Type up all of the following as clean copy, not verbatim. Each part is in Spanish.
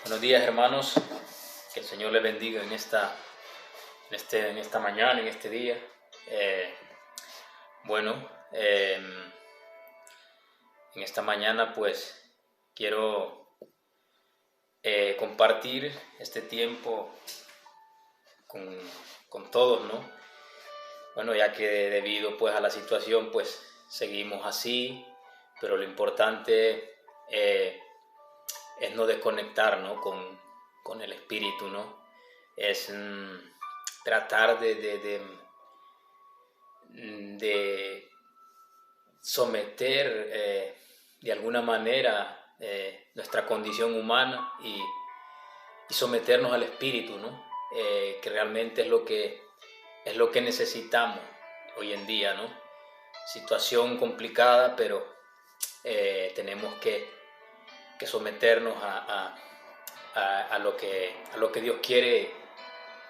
Buenos días, hermanos. Que el Señor les bendiga en esta mañana, en este día. En esta mañana pues quiero compartir este tiempo con todos, ¿no? Bueno, ya que debido pues a la situación pues seguimos así, pero lo importante es no desconectar, ¿no? con el espíritu, ¿no? Es tratar de someter de alguna manera nuestra condición humana y someternos al espíritu, ¿no? Que realmente es lo que necesitamos hoy en día, ¿no? Situación complicada, pero tenemos que someternos a lo que Dios quiere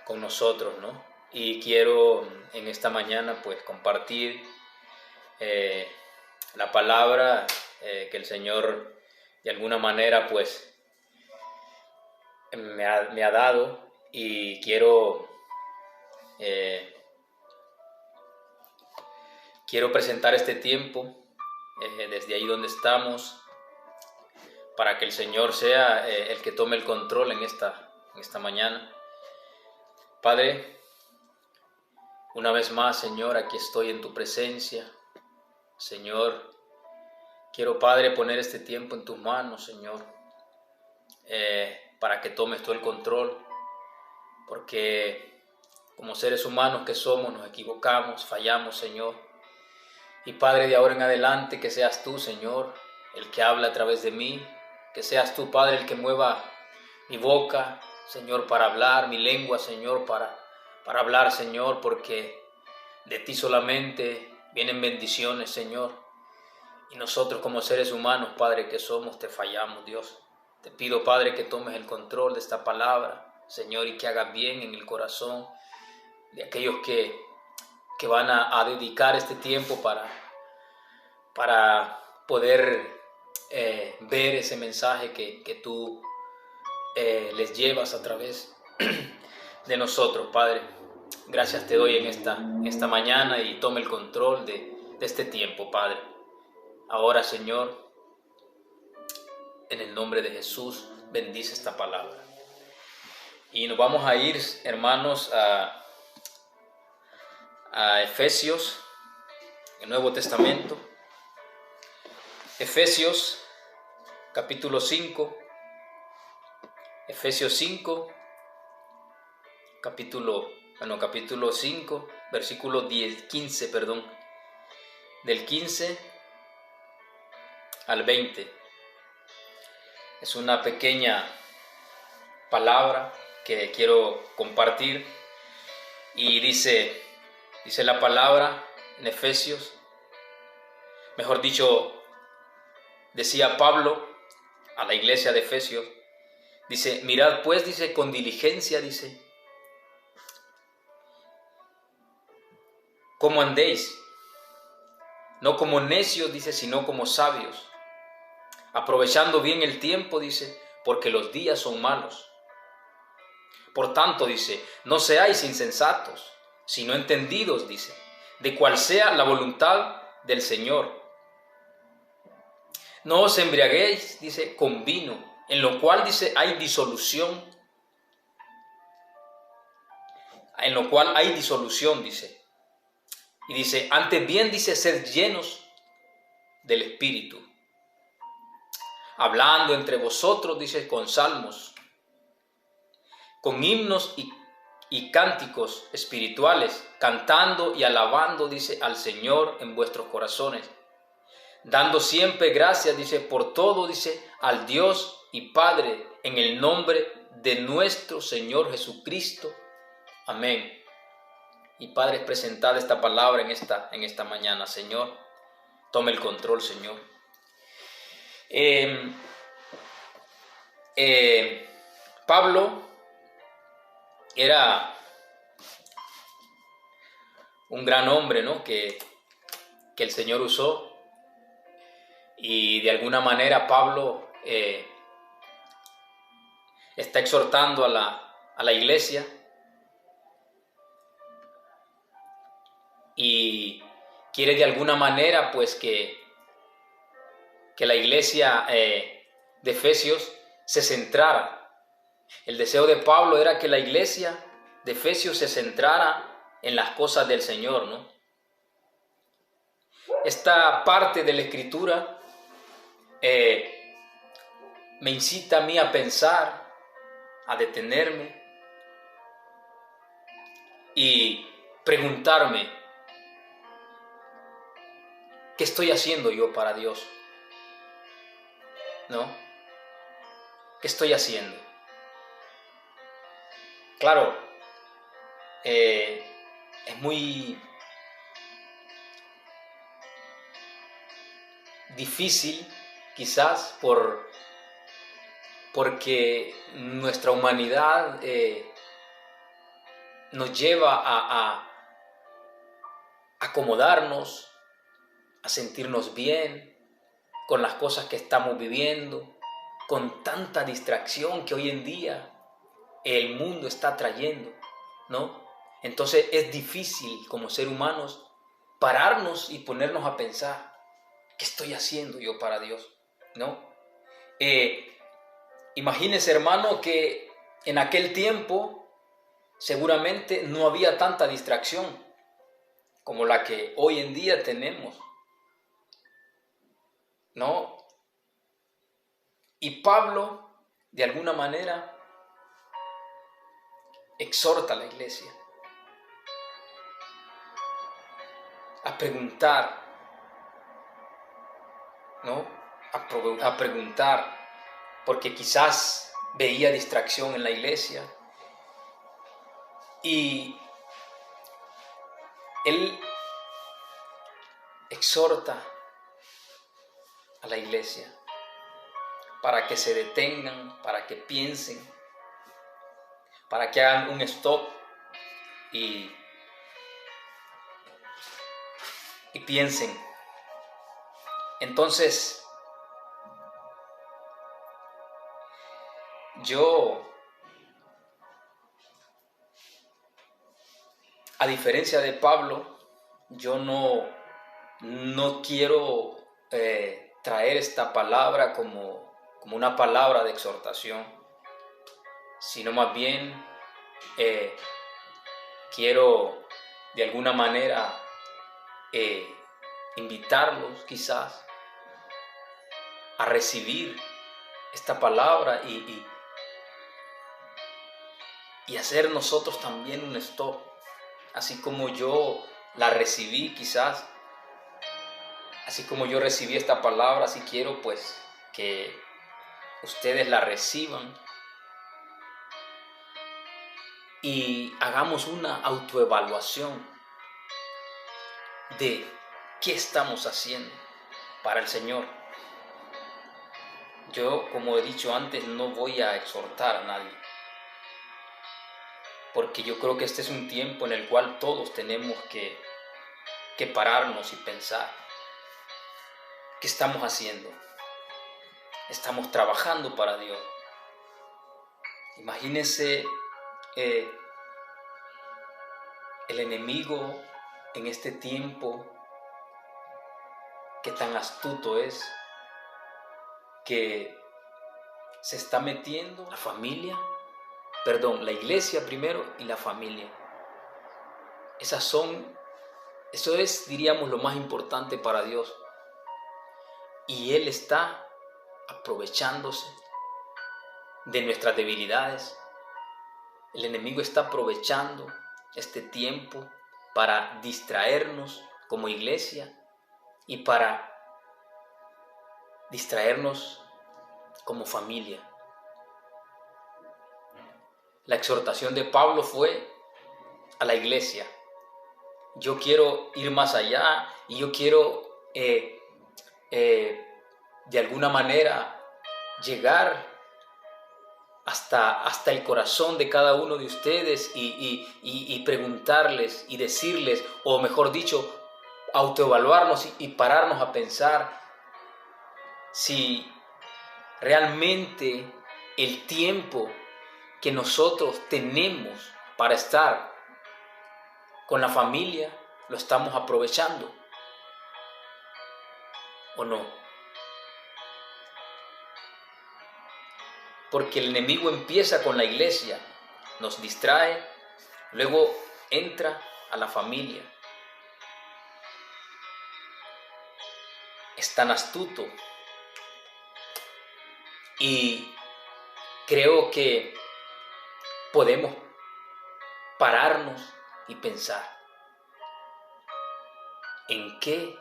con nosotros, ¿no? Y quiero en esta mañana pues compartir la palabra que el Señor de alguna manera pues me ha dado, y quiero presentar este tiempo desde ahí donde estamos, para que el Señor sea el que tome el control en esta mañana. Padre, una vez más, Señor, aquí estoy en tu presencia. Señor, quiero, Padre, poner este tiempo en tus manos, Señor, para que tomes tú el control, porque como seres humanos que somos, nos equivocamos, fallamos, Señor. Y Padre, de ahora en adelante, que seas tú, Señor, el que habla a través de mí, que seas tú, Padre, el que mueva mi boca, Señor, para hablar, mi lengua, Señor, para hablar, Señor, porque de ti solamente vienen bendiciones, Señor. Y nosotros como seres humanos, Padre, que somos, te fallamos, Dios. Te pido, Padre, que tomes el control de esta palabra, Señor, y que hagas bien en el corazón de aquellos que van a dedicar este tiempo para poder ver ese mensaje que tú les llevas a través de nosotros, Padre. Gracias te doy en esta mañana, y tome el control de este tiempo, Padre. Ahora, Señor, en el nombre de Jesús, bendice esta palabra. Y nos vamos a ir, hermanos, a Efesios, el Nuevo Testamento. Efesios, capítulo 5. Efesios 5, capítulo 5, versículo 15, del 15 al 20. Es una pequeña palabra que quiero compartir, y dice la palabra en Efesios, mejor dicho, decía Pablo a la iglesia de Efesios, dice: mirad pues, dice, con diligencia, dice, cómo andéis, no como necios, dice, sino como sabios, aprovechando bien el tiempo, dice, porque los días son malos. Por tanto, dice, no seáis insensatos, sino entendidos, dice, de cuál sea la voluntad del Señor. No os embriaguéis, dice, con vino, en lo cual, dice, hay disolución. En lo cual hay disolución, dice. Y dice, antes bien, dice, ser llenos del Espíritu, hablando entre vosotros, dice, con salmos, con himnos y cánticos espirituales, cantando y alabando, dice, al Señor en vuestros corazones, dando siempre gracias, dice, por todo, dice, al Dios y Padre, en el nombre de nuestro Señor Jesucristo. Amén. Y Padre, presentada esta palabra en esta mañana, Señor, tome el control, Señor. Pablo era un gran hombre, ¿no? que el Señor usó, y de alguna manera Pablo está exhortando a la iglesia y quiere de alguna manera pues que la iglesia de Efesios se centrara. El deseo de Pablo era que la iglesia de Efesios se centrara en las cosas del Señor, ¿no? Esta parte de la Escritura me incita a mí a pensar, a detenerme y preguntarme, ¿qué estoy haciendo yo para Dios? ¿No? ¿Qué estoy haciendo? Claro, es muy difícil quizás porque nuestra humanidad nos lleva a acomodarnos, a sentirnos bien con las cosas que estamos viviendo, con tanta distracción que hoy en día el mundo está trayendo, ¿no? Entonces es difícil como ser humanos pararnos y ponernos a pensar, ¿qué estoy haciendo yo para Dios? ¿No? Imagínense, hermano, que en aquel tiempo seguramente no había tanta distracción como la que hoy en día tenemos, ¿no? Y Pablo, de alguna manera, exhorta a la iglesia a preguntar, ¿no? A preguntar, porque quizás veía distracción en la iglesia y él exhorta a la iglesia para que se detengan, para que piensen, para que hagan un stop y piensen. Entonces, yo, a diferencia de Pablo, yo no quiero traer esta palabra como una palabra de exhortación, sino más bien quiero de alguna manera invitarlos quizás a recibir esta palabra y hacer nosotros también un stop, así como yo la recibí quizás, así como yo recibí esta palabra, así quiero pues que ustedes la reciban y hagamos una autoevaluación de qué estamos haciendo para el Señor. Yo, como he dicho antes, no voy a exhortar a nadie, porque yo creo que este es un tiempo en el cual todos tenemos que pararnos y pensar, ¿qué estamos haciendo? Estamos trabajando para Dios. Imagínense el enemigo en este tiempo, qué tan astuto es, que se está metiendo la iglesia primero y la familia. Eso es, diríamos, lo más importante para Dios. Y Él está aprovechándose de nuestras debilidades. El enemigo está aprovechando este tiempo para distraernos como iglesia y para distraernos como familia. La exhortación de Pablo fue a la iglesia. Yo quiero ir más allá y yo quiero de alguna manera llegar hasta el corazón de cada uno de ustedes y preguntarles y decirles, o mejor dicho, autoevaluarnos y pararnos a pensar si realmente el tiempo que nosotros tenemos para estar con la familia lo estamos aprovechando o no? Porque el enemigo empieza con la iglesia, nos distrae, luego entra a la familia. Es tan astuto y creo que podemos pararnos y pensar, ¿en qué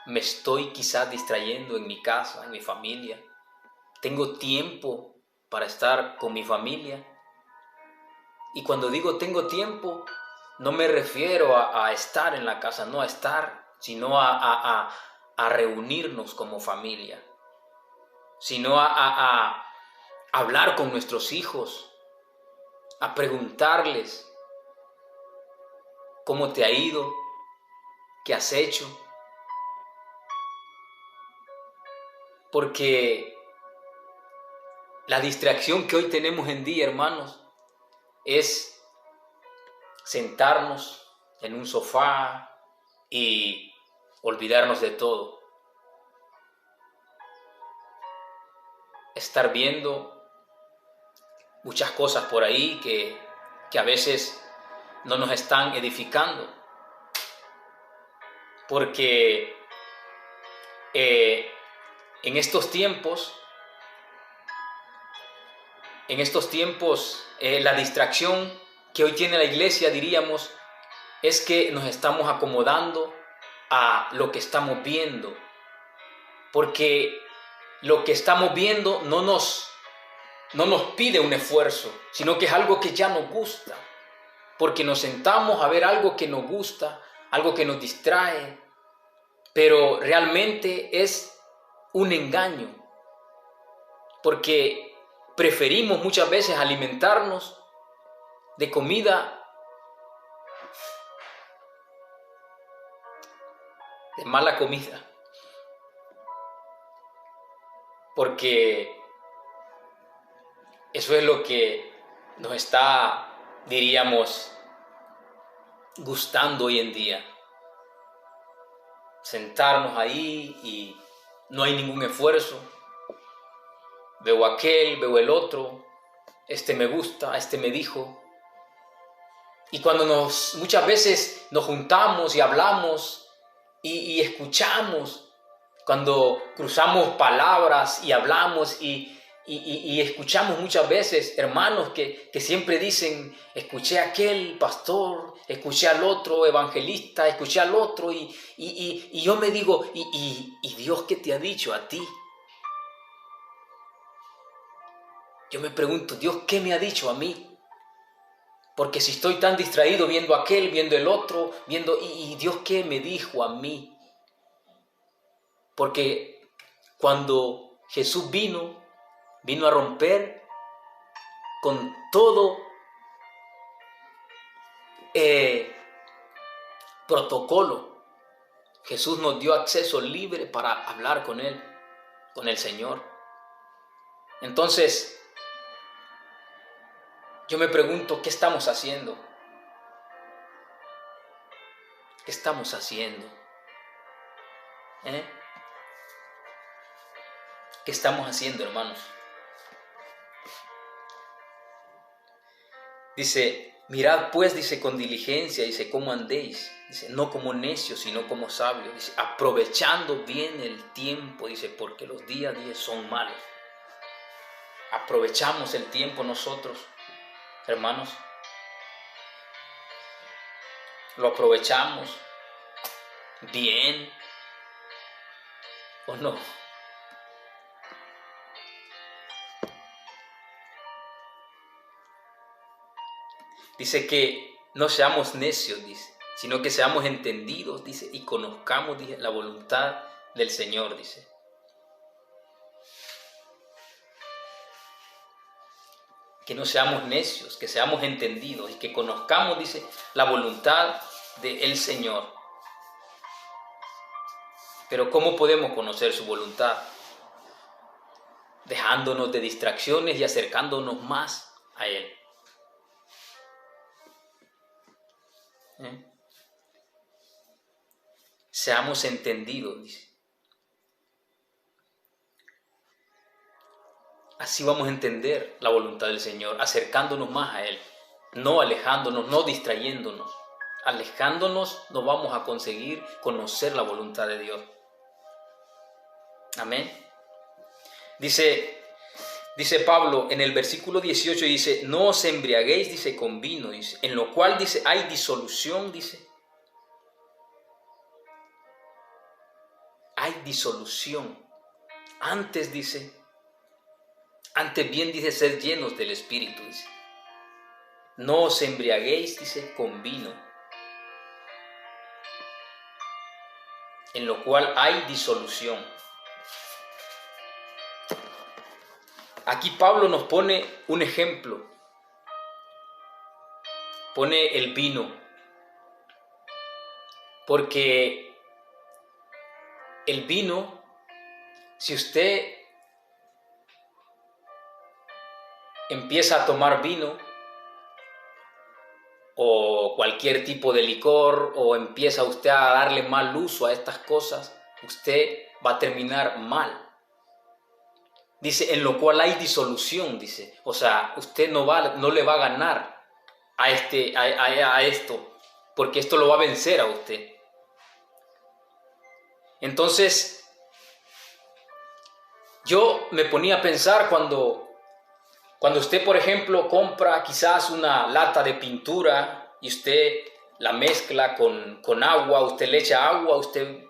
me estoy quizás distrayendo en mi casa, en mi familia? ¿Tengo tiempo para estar con mi familia? Y cuando digo tengo tiempo, no me refiero a estar en la casa, no a estar, sino a reunirnos como familia, sino a hablar con nuestros hijos, a preguntarles cómo te ha ido, qué has hecho. Porque la distracción que hoy tenemos en día, hermanos, es sentarnos en un sofá y olvidarnos de todo. Estar viendo muchas cosas por ahí que a veces no nos están edificando. Porque en estos tiempos, la distracción que hoy tiene la iglesia, diríamos, es que nos estamos acomodando a lo que estamos viendo. Porque lo que estamos viendo no nos pide un esfuerzo, sino que es algo que ya nos gusta. Porque nos sentamos a ver algo que nos gusta, algo que nos distrae, pero realmente es un engaño. Porque preferimos muchas veces alimentarnos de comida de mala comida. Porque eso es lo que nos está, diríamos, gustando hoy en día. Sentarnos ahí y no hay ningún esfuerzo. Veo aquel, veo el otro, este me gusta, este me dijo. Y cuando muchas veces nos juntamos y hablamos y escuchamos, cuando cruzamos palabras y hablamos y escuchamos muchas veces hermanos que siempre dicen, escuché a aquel pastor, escuché al otro evangelista, escuché al otro y yo me digo, ¿y Dios qué te ha dicho a ti? Yo me pregunto, ¿Dios qué me ha dicho a mí? Porque si estoy tan distraído viendo a aquel, viendo el otro, ¿y Dios qué me dijo a mí? Porque cuando Jesús vino a romper con todo protocolo. Jesús nos dio acceso libre para hablar con Él, con el Señor. Entonces, yo me pregunto, ¿qué estamos haciendo? ¿Qué estamos haciendo? ¿Qué estamos haciendo, hermanos? Dice, mirad pues, dice, con diligencia, dice, cómo andéis. Dice, no como necios, sino como sabios. Dice, aprovechando bien el tiempo, dice, porque los días son malos. Aprovechamos el tiempo nosotros, hermanos. Lo aprovechamos bien o no. Dice que no seamos necios, dice, sino que seamos entendidos, dice, y conozcamos, dice, la voluntad del Señor, dice. Que no seamos necios, que seamos entendidos y que conozcamos, dice, la voluntad del Señor. Pero ¿cómo podemos conocer su voluntad? dejándonos de distracciones y acercándonos más a Él. Seamos entendidos, dice. Así vamos a entender la voluntad del Señor, acercándonos más a Él, no alejándonos, no distrayéndonos. Alejándonos no vamos a conseguir conocer la voluntad de Dios. Amén. Dice Pablo en el versículo 18, dice, no os embriaguéis, dice, con vino, dice, en lo cual, dice, hay disolución, dice. Hay disolución. Antes, dice, antes bien, dice, ser llenos del Espíritu, dice. No os embriaguéis, dice, con vino, en lo cual hay disolución. Aquí Pablo nos pone un ejemplo. Pone el vino. Porque el vino, si usted empieza a tomar vino o cualquier tipo de licor, o empieza usted a darle mal uso a estas cosas, usted va a terminar mal. Dice, en lo cual hay disolución, dice. O sea, usted no le va a ganar a esto, porque esto lo va a vencer a usted. Entonces, yo me ponía a pensar cuando usted, por ejemplo, compra quizás una lata de pintura y usted la mezcla con agua, usted le echa agua, usted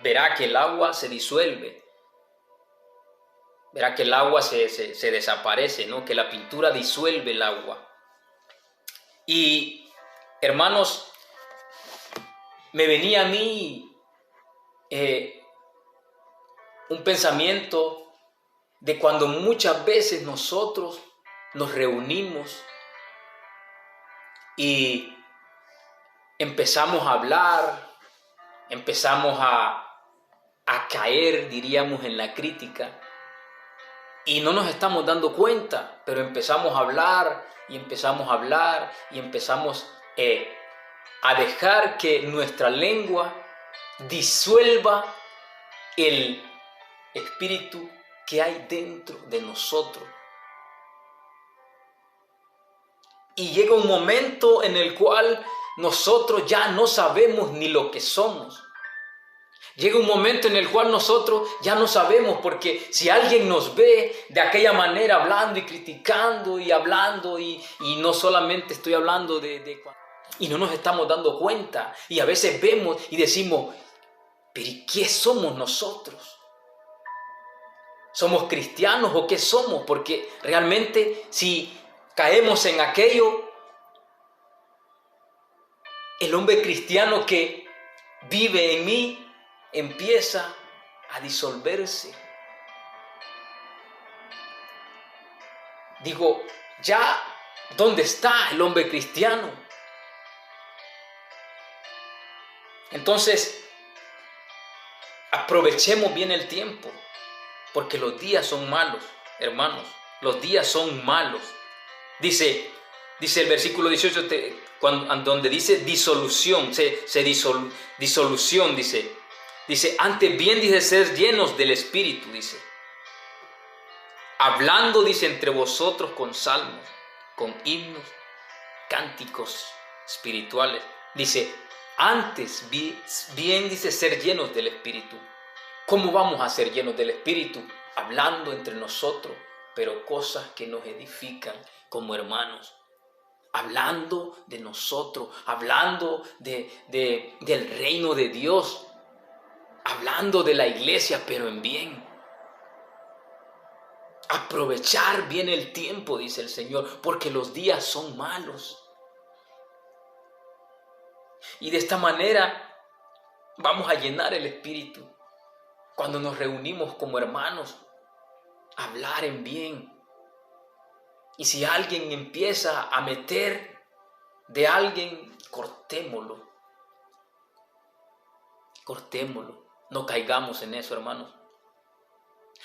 verá que el agua se disuelve. Verá que el agua se desaparece, ¿no? Que la pintura disuelve el agua. Y, hermanos, me venía a mí un pensamiento de cuando muchas veces nosotros nos reunimos y empezamos a hablar, empezamos a caer, diríamos, en la crítica. Y no nos estamos dando cuenta, pero empezamos a hablar y empezamos a hablar y empezamos a dejar que nuestra lengua disuelva el espíritu que hay dentro de nosotros. Y llega un momento en el cual nosotros ya no sabemos ni lo que somos. Llega un momento en el cual nosotros ya no sabemos, porque si alguien nos ve de aquella manera hablando y criticando y hablando, y no solamente estoy hablando y no nos estamos dando cuenta, y a veces vemos y decimos, pero ¿y qué somos nosotros? ¿Somos cristianos o qué somos? Porque realmente si caemos en aquello, el hombre cristiano que vive en mí empieza a disolverse. Digo, ya, ¿dónde está el hombre cristiano? Entonces, aprovechemos bien el tiempo, porque los días son malos, hermanos. Los días son malos. Dice el versículo 18, donde dice disolución, disolución, dice, antes bien, dice, ser llenos del Espíritu, dice. Hablando, dice, entre vosotros con salmos, con himnos, cánticos espirituales. Dice, antes bien, dice, ser llenos del Espíritu. ¿Cómo vamos a ser llenos del Espíritu? Hablando entre nosotros, pero cosas que nos edifican como hermanos. Hablando de nosotros, hablando del reino de Dios. Hablando de la iglesia, pero en bien. Aprovechar bien el tiempo, dice el Señor, porque los días son malos. Y de esta manera vamos a llenar el espíritu. Cuando nos reunimos como hermanos, hablar en bien. Y si alguien empieza a meter de alguien, cortémoslo. Cortémoslo. No caigamos en eso, hermanos.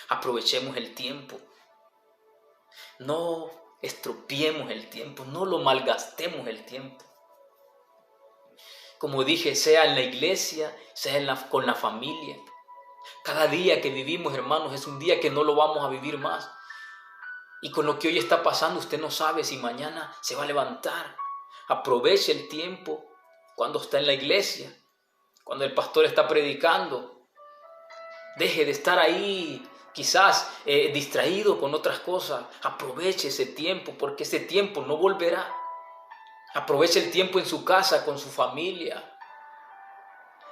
Aprovechemos el tiempo. No estropeemos el tiempo, no lo malgastemos el tiempo. Como dije, sea en la iglesia, sea con la familia. Cada día que vivimos, hermanos, es un día que no lo vamos a vivir más. Y con lo que hoy está pasando, usted no sabe si mañana se va a levantar. Aproveche el tiempo cuando está en la iglesia, cuando el pastor está predicando. Deje de estar ahí quizás distraído con otras cosas. Aproveche ese tiempo, porque ese tiempo no volverá. Aproveche el tiempo en su casa, con su familia.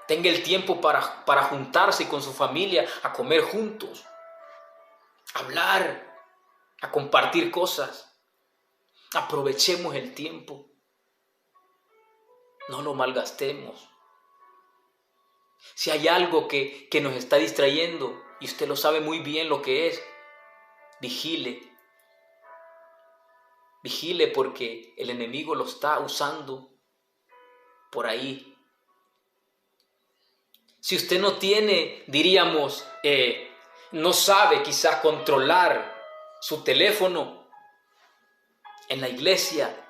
Tenga el tiempo para juntarse con su familia, a comer juntos, a hablar, a compartir cosas. Aprovechemos el tiempo. No lo malgastemos. Si hay algo que nos está distrayendo, y usted lo sabe muy bien lo que es, vigile. Vigile, porque el enemigo lo está usando por ahí. Si usted no tiene, diríamos, no sabe quizás controlar su teléfono en la iglesia,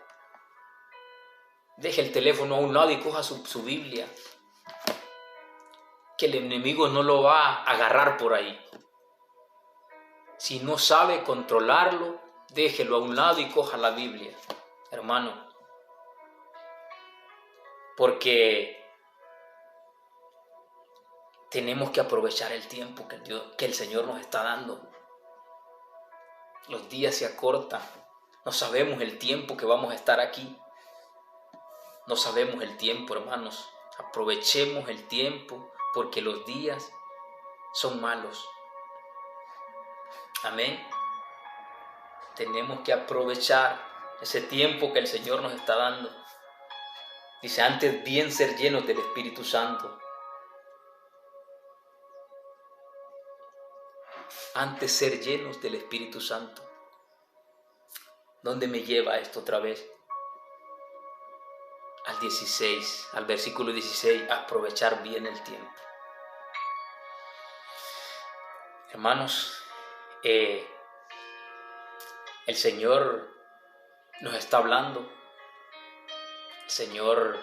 deje el teléfono a un lado y coja su Biblia, que el enemigo no lo va a agarrar por ahí. Si no sabe controlarlo, déjelo a un lado y coja la Biblia, hermano. Porque tenemos que aprovechar el tiempo que el Señor nos está dando. Los días se acortan. No sabemos el tiempo que vamos a estar aquí. No sabemos el tiempo, hermanos. Aprovechemos el tiempo, porque los días son malos. Amén. Tenemos que aprovechar ese tiempo que el Señor nos está dando. Dice, antes bien ser llenos del Espíritu Santo. Antes ser llenos del Espíritu Santo. ¿Dónde me lleva esto otra vez? Al 16, al versículo 16, aprovechar bien el tiempo. Hermanos, el Señor nos está hablando. El Señor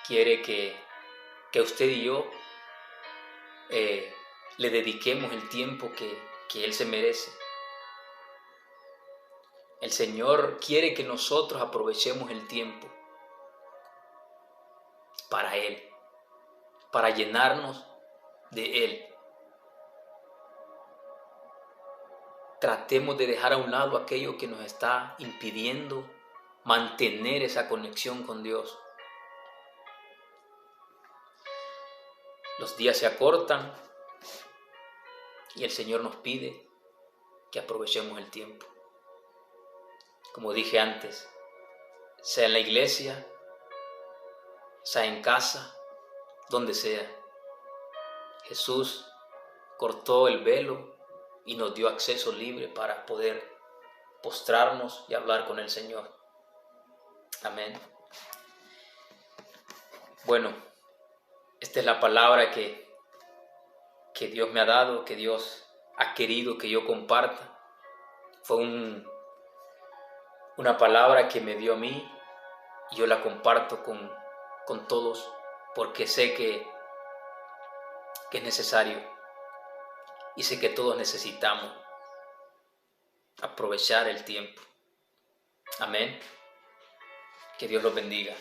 quiere que usted y yo le dediquemos el tiempo que Él se merece. El Señor quiere que nosotros aprovechemos el tiempo para Él, para llenarnos de Él. Tratemos de dejar a un lado aquello que nos está impidiendo mantener esa conexión con Dios. Los días se acortan y el Señor nos pide que aprovechemos el tiempo. Como dije antes, sea en la iglesia, sea en casa, donde sea. Jesús cortó el velo y nos dio acceso libre para poder postrarnos y hablar con el Señor. Amén. Bueno, esta es la palabra que Dios me ha dado, que Dios ha querido que yo comparta. Fue una palabra que me dio a mí y yo la comparto con todos, porque sé que es necesario y sé que todos necesitamos aprovechar el tiempo. Amén. Que Dios los bendiga.